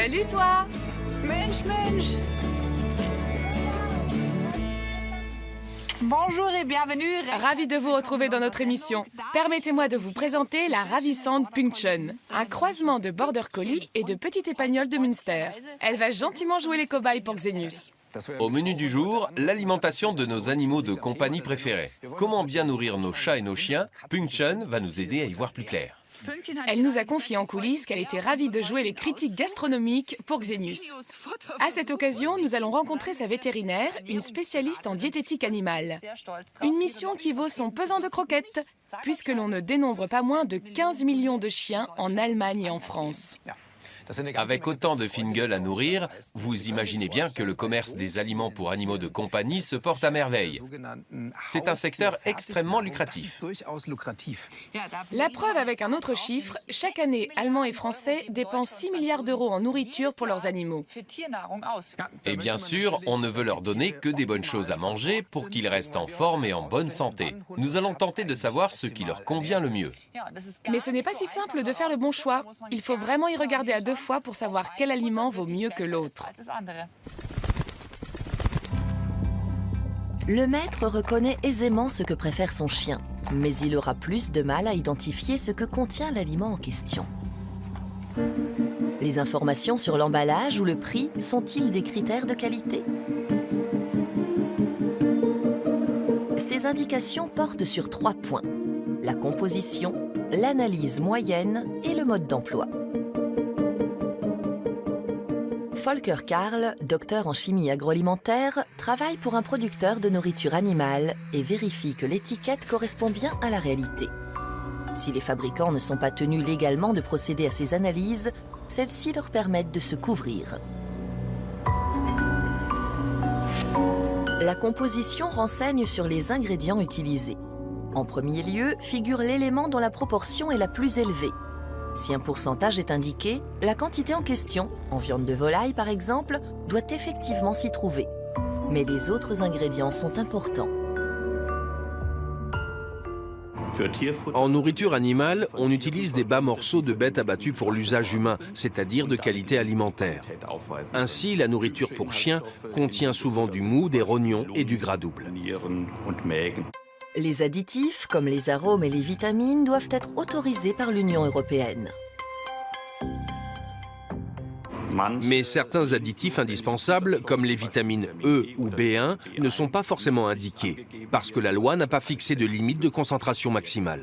Salut toi! Mensch, Mensch! Bonjour et bienvenue. Ravi de vous retrouver dans notre émission. Permettez-moi de vous présenter la ravissante Pünktchen, un croisement de Border Collie et de Petit Épagnol de Münster. Elle va gentiment jouer les cobayes pour Xenius. Au menu du jour, l'alimentation de nos animaux de compagnie préférés. Comment bien nourrir nos chats et nos chiens? Pünktchen va nous aider à y voir plus clair. Elle nous a confié en coulisses qu'elle était ravie de jouer les critiques gastronomiques pour Xenius. À cette occasion, nous allons rencontrer sa vétérinaire, une spécialiste en diététique animale. Une mission qui vaut son pesant de croquettes, puisque l'on ne dénombre pas moins de 15 millions de chiens en Allemagne et en France. Avec autant de fine gueule à nourrir, vous imaginez bien que le commerce des aliments pour animaux de compagnie se porte à merveille. C'est un secteur extrêmement lucratif. La preuve avec un autre chiffre, chaque année, Allemands et Français dépensent 6 milliards d'euros en nourriture pour leurs animaux. Et bien sûr, on ne veut leur donner que des bonnes choses à manger pour qu'ils restent en forme et en bonne santé. Nous allons tenter de savoir ce qui leur convient le mieux. Mais ce n'est pas si simple de faire le bon choix. Il faut vraiment y regarder à deux fois pour savoir quel aliment vaut mieux que l'autre. Le maître reconnaît aisément ce que préfère son chien, mais il aura plus de mal à identifier ce que contient l'aliment en question. Les informations sur l'emballage ou le prix sont-ils des critères de qualité? Ces indications portent sur 3 points: la composition, l'analyse moyenne et le mode d'emploi. Volker Karl, docteur en chimie agroalimentaire, travaille pour un producteur de nourriture animale et vérifie que l'étiquette correspond bien à la réalité. Si les fabricants ne sont pas tenus légalement de procéder à ces analyses, celles-ci leur permettent de se couvrir. La composition renseigne sur les ingrédients utilisés. En premier lieu, figure l'élément dont la proportion est la plus élevée. Si un pourcentage est indiqué, la quantité en question, en viande de volaille par exemple, doit effectivement s'y trouver. Mais les autres ingrédients sont importants. En nourriture animale, on utilise des bas morceaux de bêtes abattues pour l'usage humain, c'est-à-dire de qualité alimentaire. Ainsi, la nourriture pour chiens contient souvent du mou, des rognons et du gras double. Les additifs, comme les arômes et les vitamines, doivent être autorisés par l'Union européenne. Mais certains additifs indispensables, comme les vitamines E ou B1, ne sont pas forcément indiqués, parce que la loi n'a pas fixé de limite de concentration maximale.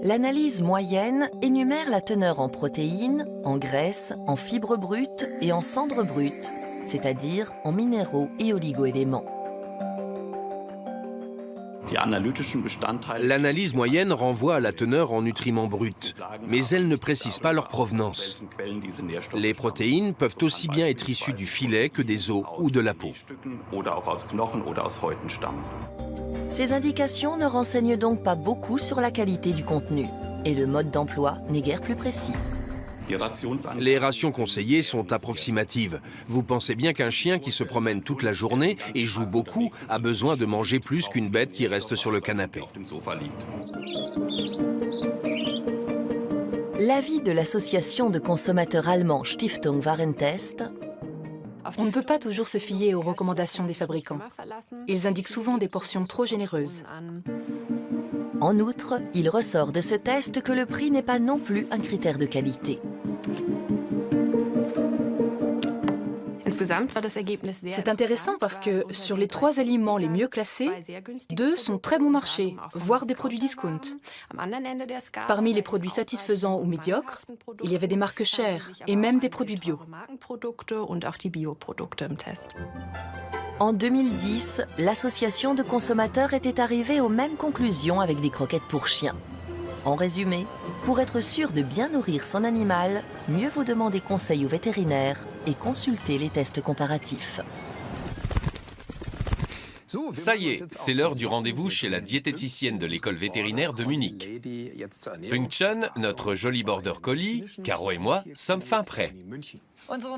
L'analyse moyenne énumère la teneur en protéines, en graisses, en fibres brutes et en cendres brutes, c'est-à-dire en minéraux et oligoéléments. L'analyse moyenne renvoie à la teneur en nutriments bruts, mais elle ne précise pas leur provenance. Les protéines peuvent aussi bien être issues du filet que des os ou de la peau. Ces indications ne renseignent donc pas beaucoup sur la qualité du contenu, et le mode d'emploi n'est guère plus précis. Les rations conseillées sont approximatives. Vous pensez bien qu'un chien qui se promène toute la journée et joue beaucoup a besoin de manger plus qu'une bête qui reste sur le canapé. L'avis de l'association de consommateurs allemands Stiftung Warentest: on ne peut pas toujours se fier aux recommandations des fabricants. Ils indiquent souvent des portions trop généreuses. En outre, il ressort de ce test que le prix n'est pas non plus un critère de qualité. C'est intéressant parce que sur les 3 aliments les mieux classés, 2 sont très bon marché, voire des produits discount. Parmi les produits satisfaisants ou médiocres, il y avait des marques chères et même des produits bio. En 2010, l'association de consommateurs était arrivée aux mêmes conclusions avec des croquettes pour chiens. En résumé, pour être sûr de bien nourrir son animal, mieux vaut demander conseil au vétérinaire et consulter les tests comparatifs. Ça y est, c'est l'heure du rendez-vous chez la diététicienne de l'école vétérinaire de Munich. Pünktchen, notre joli border collie, Caro et moi sommes fin prêts.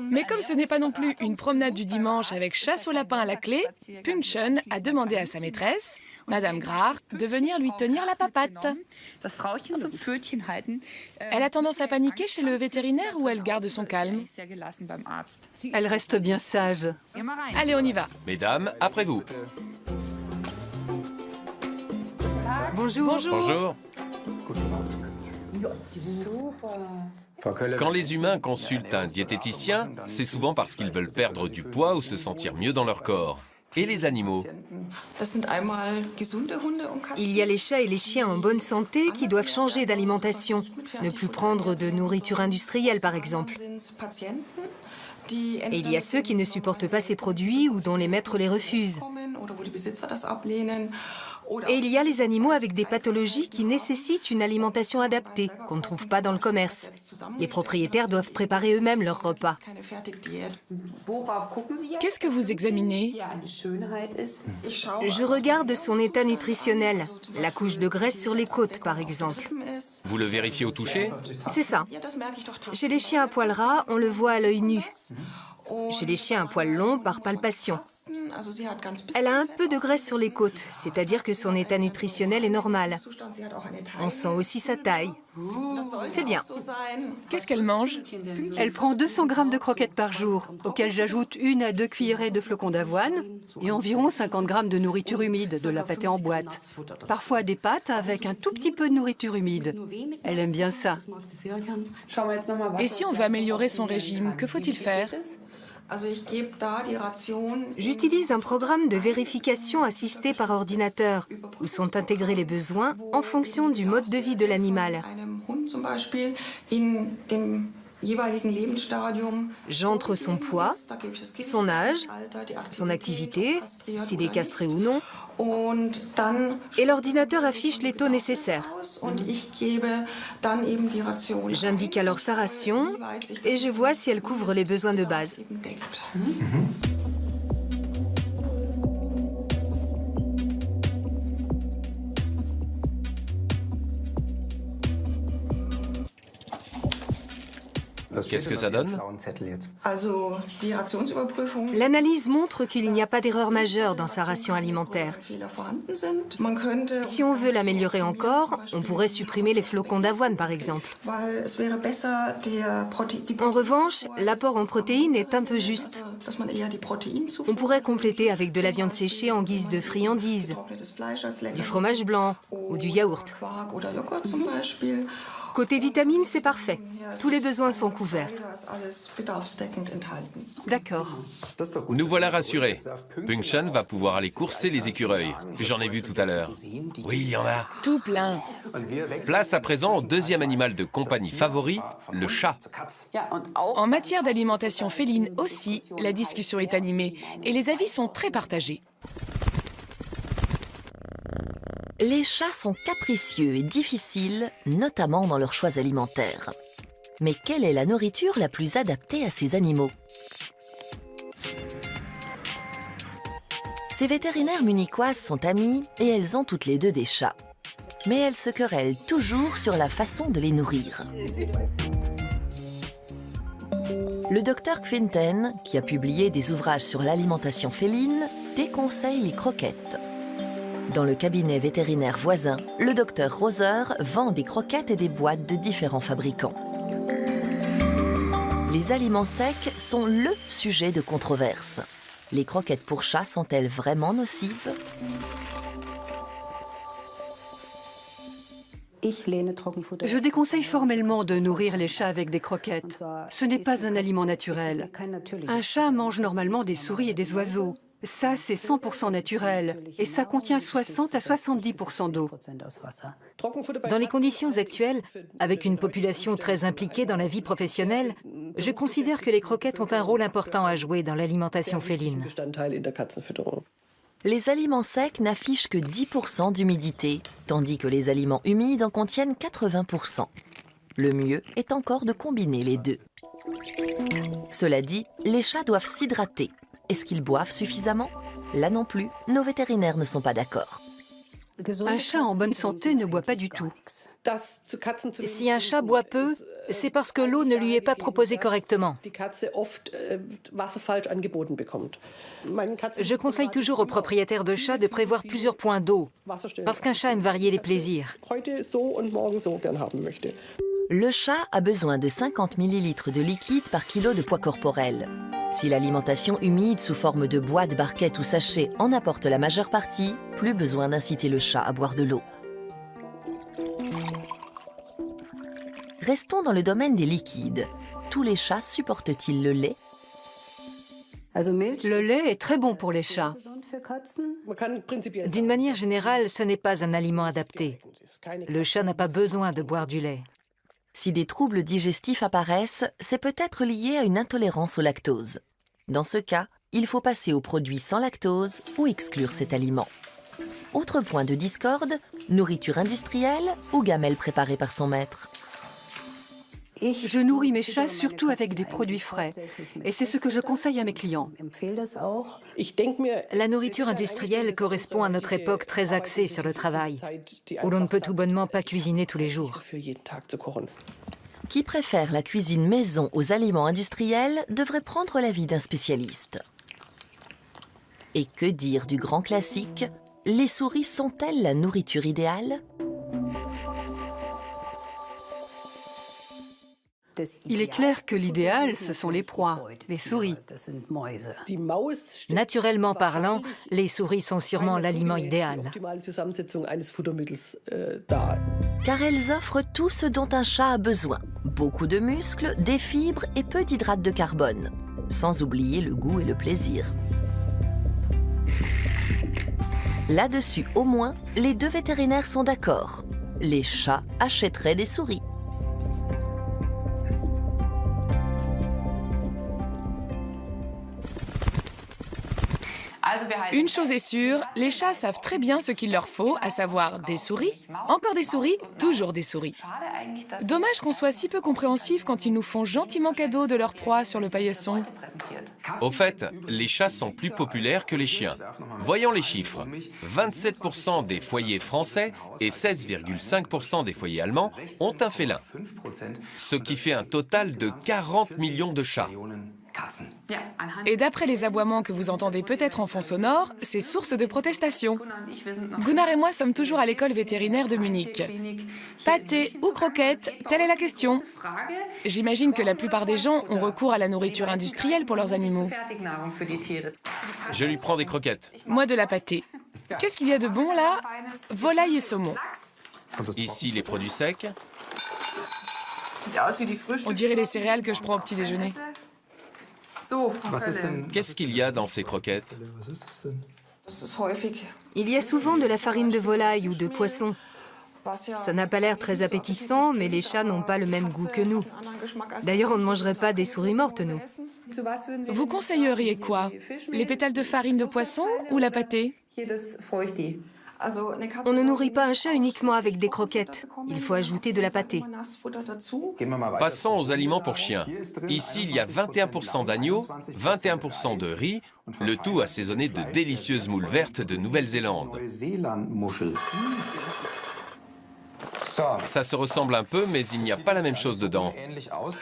Mais comme ce n'est pas non plus une promenade du dimanche avec chasse au lapin à la clé, Pünktchen a demandé à sa maîtresse, Madame Grach, de venir lui tenir la papate. Elle a tendance à paniquer chez le vétérinaire ou elle garde son calme? Elle reste bien sage. Allez, on y va. Mesdames, après vous. Bonjour. Bonjour. Quand les humains consultent un diététicien, c'est souvent parce qu'ils veulent perdre du poids ou se sentir mieux dans leur corps. Et les animaux? Il y a les chats et les chiens en bonne santé qui doivent changer d'alimentation, ne plus prendre de nourriture industrielle par exemple. Et il y a ceux qui ne supportent pas ces produits ou dont les maîtres les refusent. Et il y a les animaux avec des pathologies qui nécessitent une alimentation adaptée, qu'on ne trouve pas dans le commerce. Les propriétaires doivent préparer eux-mêmes leurs repas. Qu'est-ce que vous examinez? Je regarde son état nutritionnel, la couche de graisse sur les côtes par exemple. Vous le vérifiez au toucher? C'est ça. Chez les chiens à poil ras, on le voit à l'œil nu. Chez les chiens à poil long, par palpation. Elle a un peu de graisse sur les côtes, c'est-à-dire que son état nutritionnel est normal. On sent aussi sa taille. C'est bien. Qu'est-ce qu'elle mange? Elle prend 200 grammes de croquettes par jour, auxquelles j'ajoute 1 à 2 cuillerées de flocons d'avoine et environ 50 grammes de nourriture humide, de la pâtée en boîte. Parfois des pâtes avec un tout petit peu de nourriture humide. Elle aime bien ça. Et si on veut améliorer son régime, que faut-il faire? J'utilise un programme de vérification assisté par ordinateur, où sont intégrés les besoins en fonction du mode de vie de l'animal. J'entre son poids, son âge, son activité, s'il est castré ou non, et l'ordinateur affiche les taux nécessaires. J'indique alors sa ration et je vois si elle couvre les besoins de base. Qu'est-ce que ça donne? L'analyse montre qu'il n'y a pas d'erreur majeure dans sa ration alimentaire. Si on veut l'améliorer encore, on pourrait supprimer les flocons d'avoine, par exemple. En revanche, l'apport en protéines est un peu juste. On pourrait compléter avec de la viande séchée en guise de friandise, du fromage blanc ou du yaourt. Côté vitamines, c'est parfait. Tous les besoins sont couverts. D'accord. Nous voilà rassurés. Pünktchen va pouvoir aller courser les écureuils. J'en ai vu tout à l'heure. Oui, il y en a. Tout plein. Place à présent au deuxième animal de compagnie favori, le chat. En matière d'alimentation féline aussi, la discussion est animée et les avis sont très partagés. Les chats sont capricieux et difficiles, notamment dans leurs choix alimentaires. Mais quelle est la nourriture la plus adaptée à ces animaux? Ces vétérinaires munichoises sont amies et elles ont toutes les deux des chats. Mais elles se querellent toujours sur la façon de les nourrir. Le docteur Quinten, qui a publié des ouvrages sur l'alimentation féline, déconseille les croquettes. Dans le cabinet vétérinaire voisin, le docteur Roser vend des croquettes et des boîtes de différents fabricants. Les aliments secs sont le sujet de controverse. Les croquettes pour chats sont-elles vraiment nocives? Je déconseille formellement de nourrir les chats avec des croquettes. Ce n'est pas un aliment naturel. Un chat mange normalement des souris et des oiseaux. Ça, c'est 100% naturel et ça contient 60 à 70% d'eau. Dans les conditions actuelles, avec une population très impliquée dans la vie professionnelle, je considère que les croquettes ont un rôle important à jouer dans l'alimentation féline. Les aliments secs n'affichent que 10% d'humidité, tandis que les aliments humides en contiennent 80%. Le mieux est encore de combiner les deux. Cela dit, les chats doivent s'hydrater. Est-ce qu'ils boivent suffisamment? Là non plus, nos vétérinaires ne sont pas d'accord. Un chat en bonne santé ne boit pas du tout. Si un chat boit peu, c'est parce que l'eau ne lui est pas proposée correctement. Je conseille toujours aux propriétaires de chats de prévoir plusieurs points d'eau, parce qu'un chat aime varier les plaisirs. Le chat a besoin de 50 ml de liquide par kilo de poids corporel. Si l'alimentation humide sous forme de boîtes, barquettes ou sachets en apporte la majeure partie, plus besoin d'inciter le chat à boire de l'eau. Restons dans le domaine des liquides. Tous les chats supportent-ils le lait? Le lait est très bon pour les chats. D'une manière générale, ce n'est pas un aliment adapté. Le chat n'a pas besoin de boire du lait. Si des troubles digestifs apparaissent, c'est peut-être lié à une intolérance au lactose. Dans ce cas, il faut passer aux produits sans lactose ou exclure cet aliment. Autre point de discorde, nourriture industrielle ou gamelle préparée par son maître. Je nourris mes chats surtout avec des produits frais. Et c'est ce que je conseille à mes clients. La nourriture industrielle correspond à notre époque très axée sur le travail, où l'on ne peut tout bonnement pas cuisiner tous les jours. Qui préfère la cuisine maison aux aliments industriels devrait prendre l'avis d'un spécialiste. Et que dire du grand classique? Les souris sont-elles la nourriture idéale? Il est clair que l'idéal, ce sont les proies, les souris. Naturellement parlant, les souris sont sûrement l'aliment idéal. Car elles offrent tout ce dont un chat a besoin. Beaucoup de muscles, des fibres et peu d'hydrates de carbone. Sans oublier le goût et le plaisir. Là-dessus, au moins, les deux vétérinaires sont d'accord. Les chats achèteraient des souris. Une chose est sûre, les chats savent très bien ce qu'il leur faut, à savoir des souris, encore des souris, toujours des souris. Dommage qu'on soit si peu compréhensif quand ils nous font gentiment cadeau de leur proie sur le paillasson. Au fait, les chats sont plus populaires que les chiens. Voyons les chiffres. 27% des foyers français et 16,5% des foyers allemands ont un félin. Ce qui fait un total de 40 millions de chats. Et d'après les aboiements que vous entendez peut-être en fond sonore, c'est source de protestation. Gunnar et moi sommes toujours à l'école vétérinaire de Munich. Pâté ou croquette, telle est la question. J'imagine que la plupart des gens ont recours à la nourriture industrielle pour leurs animaux. Je lui prends des croquettes. Moi de la pâtée. Qu'est-ce qu'il y a de bon là? Volaille et saumon. Ici, les produits secs. On dirait les céréales que je prends au petit déjeuner. Qu'est-ce qu'il y a dans ces croquettes? Il y a souvent de la farine de volaille ou de poisson. Ça n'a pas l'air très appétissant, mais les chats n'ont pas le même goût que nous. D'ailleurs, on ne mangerait pas des souris mortes, nous. Vous conseilleriez quoi? Les pétales de farine de poisson ou la pâtée? On ne nourrit pas un chat uniquement avec des croquettes. Il faut ajouter de la pâtée. Passons aux aliments pour chiens. Ici, il y a 21% d'agneau, 21% de riz, le tout assaisonné de délicieuses moules vertes de Nouvelle-Zélande. Ça se ressemble un peu, mais il n'y a pas la même chose dedans.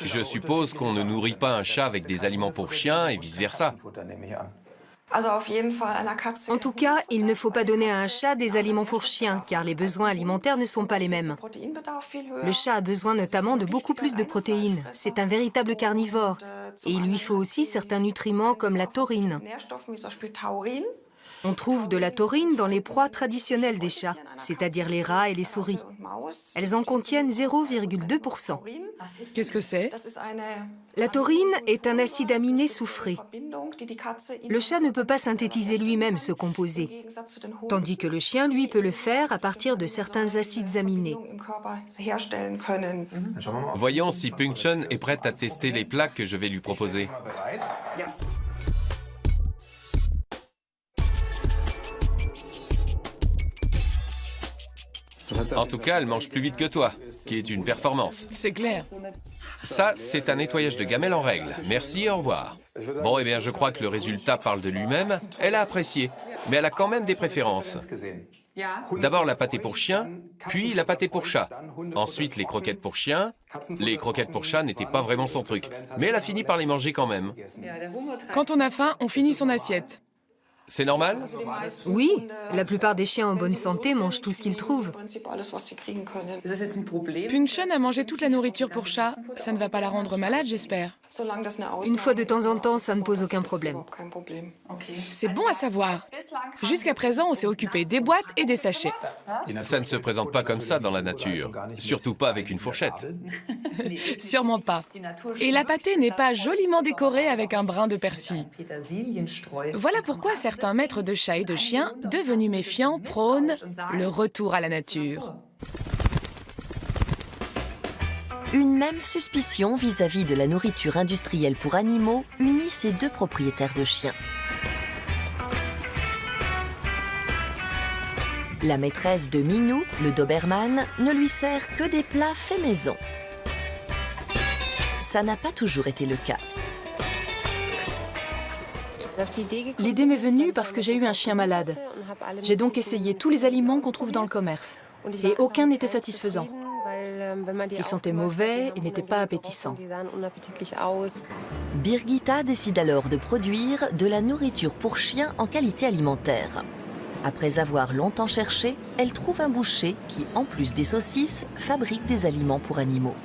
Je suppose qu'on ne nourrit pas un chat avec des aliments pour chiens et vice-versa. En tout cas, il ne faut pas donner à un chat des aliments pour chien, car les besoins alimentaires ne sont pas les mêmes. Le chat a besoin notamment de beaucoup plus de protéines. C'est un véritable carnivore. Et il lui faut aussi certains nutriments comme la taurine. On trouve de la taurine dans les proies traditionnelles des chats, c'est-à-dire les rats et les souris. Elles en contiennent 0,2%. Qu'est-ce que c'est? La taurine est un acide aminé soufré. Le chat ne peut pas synthétiser lui-même ce composé, tandis que le chien, lui, peut le faire à partir de certains acides aminés. Voyons si Pungchen est prête à tester les plats que je vais lui proposer. En tout cas, elle mange plus vite que toi, qui est une performance. C'est clair. Ça, c'est un nettoyage de gamelle en règle. Merci, au revoir. Bon, eh bien, je crois que le résultat parle de lui-même. Elle a apprécié, mais elle a quand même des préférences. D'abord la pâtée pour chien, puis la pâtée pour chat. Ensuite les croquettes pour chien. Les croquettes pour chat n'étaient pas vraiment son truc, mais elle a fini par les manger quand même. Quand on a faim, on finit son assiette. C'est normal? Oui, la plupart des chiens en bonne santé mangent tout ce qu'ils trouvent. Pungchen a mangé toute la nourriture pour chat. Ça ne va pas la rendre malade, j'espère. Une fois de temps en temps, ça ne pose aucun problème. C'est bon à savoir. Jusqu'à présent, on s'est occupé des boîtes et des sachets. Ça ne se présente pas comme ça dans la nature. Surtout pas avec une fourchette. Sûrement pas. Et la pâtée n'est pas joliment décorée avec un brin de persil. Voilà pourquoi certains maîtres de chats et de chiens, devenus méfiants, prônent le retour à la nature. Une même suspicion vis-à-vis de la nourriture industrielle pour animaux unit ces deux propriétaires de chiens. La maîtresse de Minou, le Doberman, ne lui sert que des plats faits maison. Ça n'a pas toujours été le cas. L'idée m'est venue parce que j'ai eu un chien malade. J'ai donc essayé tous les aliments qu'on trouve dans le commerce. Et aucun n'était satisfaisant. Ils sentaient mauvais et n'étaient pas appétissants. Birgitta décide alors de produire de la nourriture pour chiens en qualité alimentaire. Après avoir longtemps cherché, elle trouve un boucher qui, en plus des saucisses, fabrique des aliments pour animaux.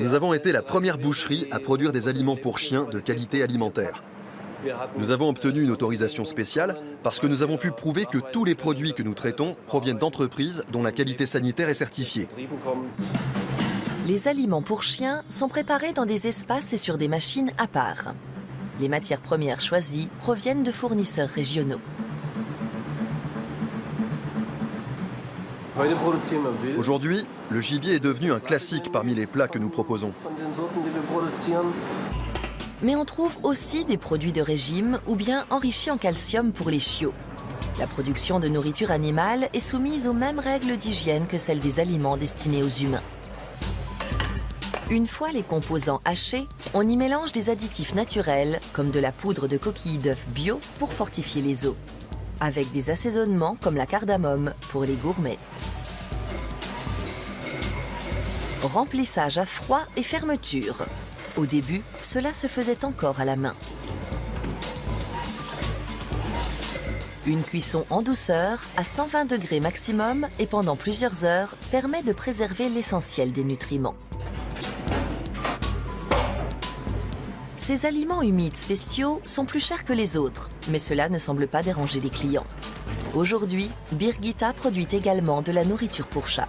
Nous avons été la première boucherie à produire des aliments pour chiens de qualité alimentaire. Nous avons obtenu une autorisation spéciale parce que nous avons pu prouver que tous les produits que nous traitons proviennent d'entreprises dont la qualité sanitaire est certifiée. Les aliments pour chiens sont préparés dans des espaces et sur des machines à part. Les matières premières choisies proviennent de fournisseurs régionaux. Aujourd'hui, le gibier est devenu un classique parmi les plats que nous proposons. Mais on trouve aussi des produits de régime ou bien enrichis en calcium pour les chiots. La production de nourriture animale est soumise aux mêmes règles d'hygiène que celles des aliments destinés aux humains. Une fois les composants hachés, on y mélange des additifs naturels, comme de la poudre de coquilles d'œufs bio pour fortifier les os, avec des assaisonnements comme la cardamome pour les gourmets. Remplissage à froid et fermeture. Au début, cela se faisait encore à la main. Une cuisson en douceur, à 120 degrés maximum et pendant plusieurs heures, permet de préserver l'essentiel des nutriments. Ces aliments humides spéciaux sont plus chers que les autres, mais cela ne semble pas déranger les clients. Aujourd'hui, Birgitta produit également de la nourriture pour chat.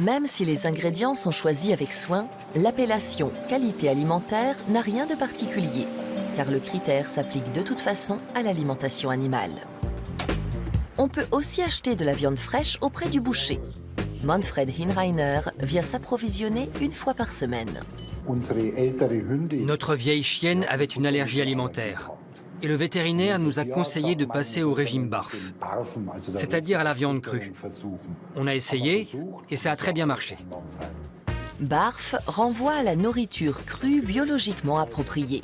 Même si les ingrédients sont choisis avec soin, l'appellation « qualité alimentaire » n'a rien de particulier, car le critère s'applique de toute façon à l'alimentation animale. On peut aussi acheter de la viande fraîche auprès du boucher. Manfred Hinreiner vient s'approvisionner une fois par semaine. Notre vieille chienne avait une allergie alimentaire. Et le vétérinaire nous a conseillé de passer au régime BARF, c'est-à-dire à la viande crue. On a essayé et ça a très bien marché. BARF renvoie à la nourriture crue biologiquement appropriée.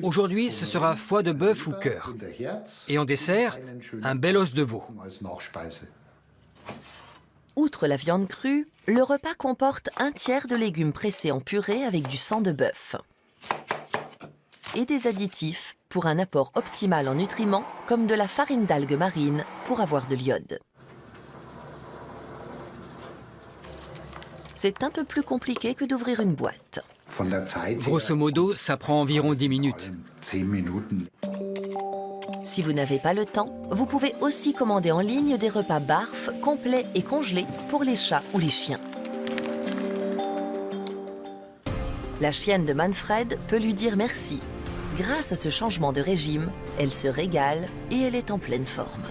Aujourd'hui, ce sera foie de bœuf ou cœur. Et en dessert, un bel os de veau. Outre la viande crue, le repas comporte un tiers de légumes pressés en purée avec du sang de bœuf et des additifs pour un apport optimal en nutriments, comme de la farine d'algues marines pour avoir de l'iode. C'est un peu plus compliqué que d'ouvrir une boîte. Grosso modo, ça prend environ 10 minutes. Si vous n'avez pas le temps, vous pouvez aussi commander en ligne des repas BARF complets et congelés pour les chats ou les chiens. La chienne de Manfred peut lui dire merci. Grâce à ce changement de régime, elle se régale et elle est en pleine forme.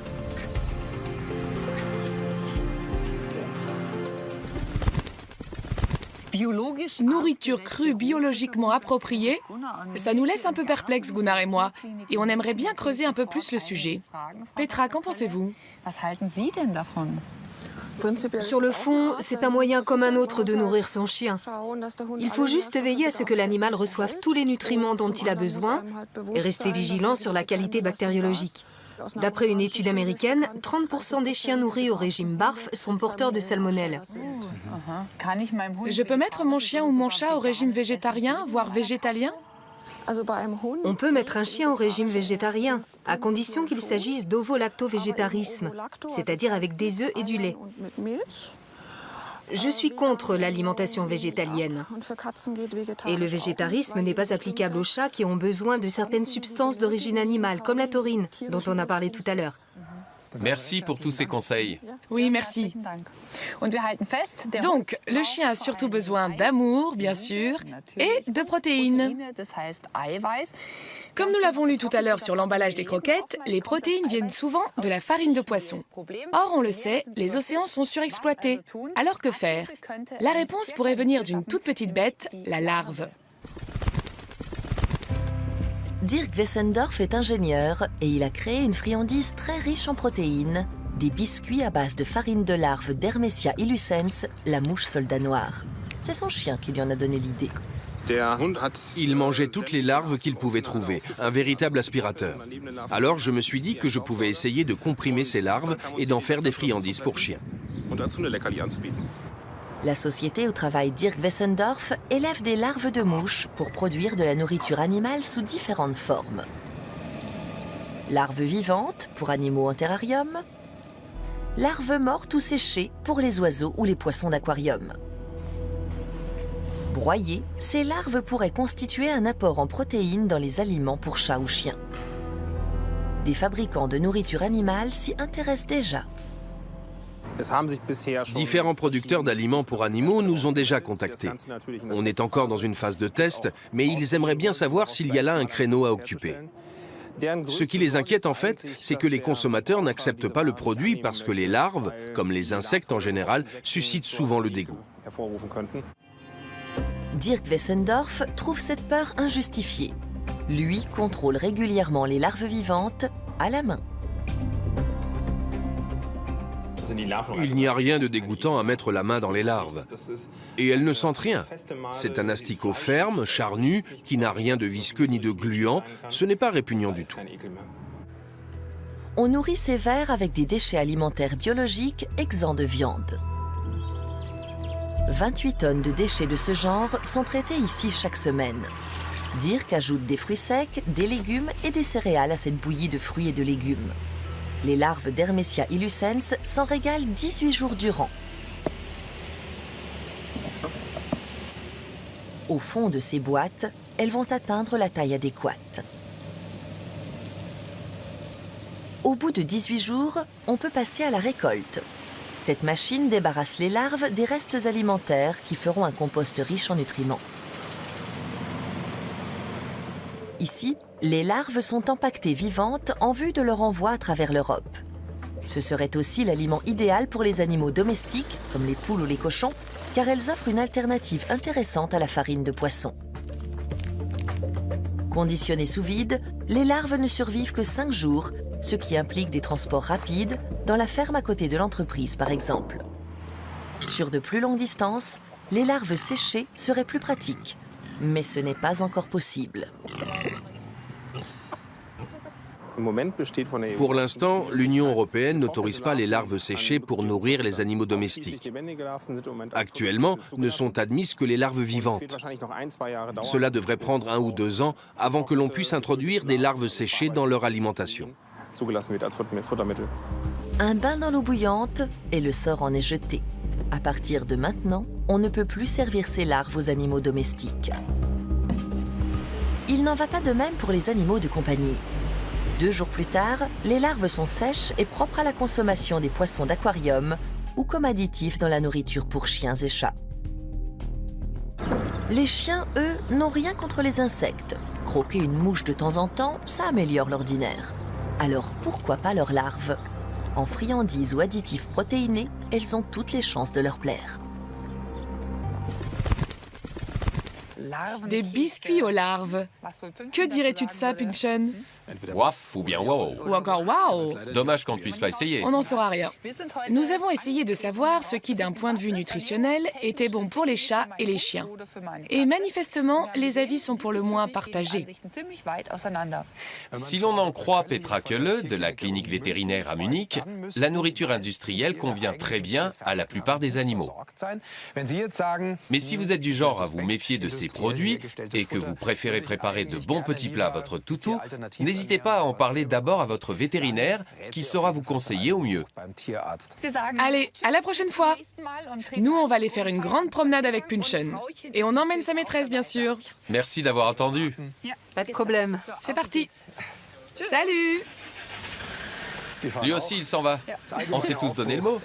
Nourriture crue biologiquement appropriée, ça nous laisse un peu perplexes, Gunnar et moi, et on aimerait bien creuser un peu plus le sujet. Petra, qu'en pensez-vous? Sur le fond, c'est un moyen comme un autre de nourrir son chien. Il faut juste veiller à ce que l'animal reçoive tous les nutriments dont il a besoin et rester vigilant sur la qualité bactériologique. D'après une étude américaine, 30% des chiens nourris au régime BARF sont porteurs de salmonelle. Je peux mettre mon chien ou mon chat au régime végétarien, voire végétalien? On peut mettre un chien au régime végétarien, à condition qu'il s'agisse d'ovolactovégétarisme, c'est-à-dire avec des œufs et du lait. Je suis contre l'alimentation végétalienne. Et le végétarisme n'est pas applicable aux chats qui ont besoin de certaines substances d'origine animale, comme la taurine, dont on a parlé tout à l'heure. Merci pour tous ces conseils. Oui, merci. Donc, le chien a surtout besoin d'amour, bien sûr, et de protéines. Comme nous l'avons lu tout à l'heure sur l'emballage des croquettes, les protéines viennent souvent de la farine de poisson. Or, on le sait, les océans sont surexploités. Alors que faire? La réponse pourrait venir d'une toute petite bête, la larve. Dirk Wessendorf est ingénieur et il a créé une friandise très riche en protéines, des biscuits à base de farine de larve d'Hermesia illucens, la mouche soldat noire. C'est son chien qui lui en a donné l'idée. Il mangeait toutes les larves qu'il pouvait trouver, un véritable aspirateur. Alors je me suis dit que je pouvais essayer de comprimer ces larves et d'en faire des friandises pour chiens. La société où travaille Dirk Wessendorf élève des larves de mouches pour produire de la nourriture animale sous différentes formes. Larves vivantes pour animaux en terrarium, larves mortes ou séchées pour les oiseaux ou les poissons d'aquarium. Broyées, ces larves pourraient constituer un apport en protéines dans les aliments pour chats ou chiens. Des fabricants de nourriture animale s'y intéressent déjà. Différents producteurs d'aliments pour animaux nous ont déjà contactés. On est encore dans une phase de test, mais ils aimeraient bien savoir s'il y a là un créneau à occuper. Ce qui les inquiète en fait, c'est que les consommateurs n'acceptent pas le produit parce que les larves, comme les insectes en général, suscitent souvent le dégoût. Dirk Wessendorf trouve cette peur injustifiée. Lui contrôle régulièrement les larves vivantes à la main. Il n'y a rien de dégoûtant à mettre la main dans les larves. Et elles ne sentent rien. C'est un asticot ferme, charnu, qui n'a rien de visqueux ni de gluant. Ce n'est pas répugnant du tout. On nourrit ces vers avec des déchets alimentaires biologiques exempts de viande. 28 tonnes de déchets de ce genre sont traités ici chaque semaine. Dirk ajoute des fruits secs, des légumes et des céréales à cette bouillie de fruits et de légumes. Les larves d'Hermesia illucens s'en régalent 18 jours durant. Au fond de ces boîtes, elles vont atteindre la taille adéquate. Au bout de 18 jours, on peut passer à la récolte. Cette machine débarrasse les larves des restes alimentaires qui feront un compost riche en nutriments. Ici, les larves sont empaquetées vivantes en vue de leur envoi à travers l'Europe. Ce serait aussi l'aliment idéal pour les animaux domestiques, comme les poules ou les cochons, car elles offrent une alternative intéressante à la farine de poisson. Conditionnées sous vide, les larves ne survivent que 5 jours, ce qui implique des transports rapides, dans la ferme à côté de l'entreprise par exemple. Sur de plus longues distances, les larves séchées seraient plus pratiques, mais ce n'est pas encore possible. Pour l'instant, l'Union européenne n'autorise pas les larves séchées pour nourrir les animaux domestiques. Actuellement, ne sont admises que les larves vivantes. Cela devrait prendre 1 ou 2 ans avant que l'on puisse introduire des larves séchées dans leur alimentation. Un bain dans l'eau bouillante et le sort en est jeté. À partir de maintenant, on ne peut plus servir ces larves aux animaux domestiques. Il n'en va pas de même pour les animaux de compagnie. 2 jours plus tard, les larves sont sèches et propres à la consommation des poissons d'aquarium ou comme additifs dans la nourriture pour chiens et chats. Les chiens, eux, n'ont rien contre les insectes. Croquer une mouche de temps en temps, ça améliore l'ordinaire. Alors pourquoi pas leurs larves? En friandises ou additifs protéinés, elles ont toutes les chances de leur plaire. Des biscuits aux larves. Que dirais-tu de ça, Pünchen? Waf ou bien wow. Ou encore wow. Dommage qu'on ne puisse pas essayer. On n'en saura rien. Nous avons essayé de savoir ce qui, d'un point de vue nutritionnel, était bon pour les chats et les chiens. Et manifestement, les avis sont pour le moins partagés. Si l'on en croit Petra Kölle de la clinique vétérinaire à Munich, la nourriture industrielle convient très bien à la plupart des animaux. Mais si vous êtes du genre à vous méfier de ces produits et que vous préférez préparer de bons petits plats à votre toutou, n'hésitez pas à en parler d'abord à votre vétérinaire qui saura vous conseiller au mieux. Allez, à la prochaine fois. Nous, on va aller faire une grande promenade avec Pünchen. Et on emmène sa maîtresse, bien sûr. Merci d'avoir attendu. Pas de problème. C'est parti. Salut. Lui aussi, il s'en va. On s'est tous donné le mot.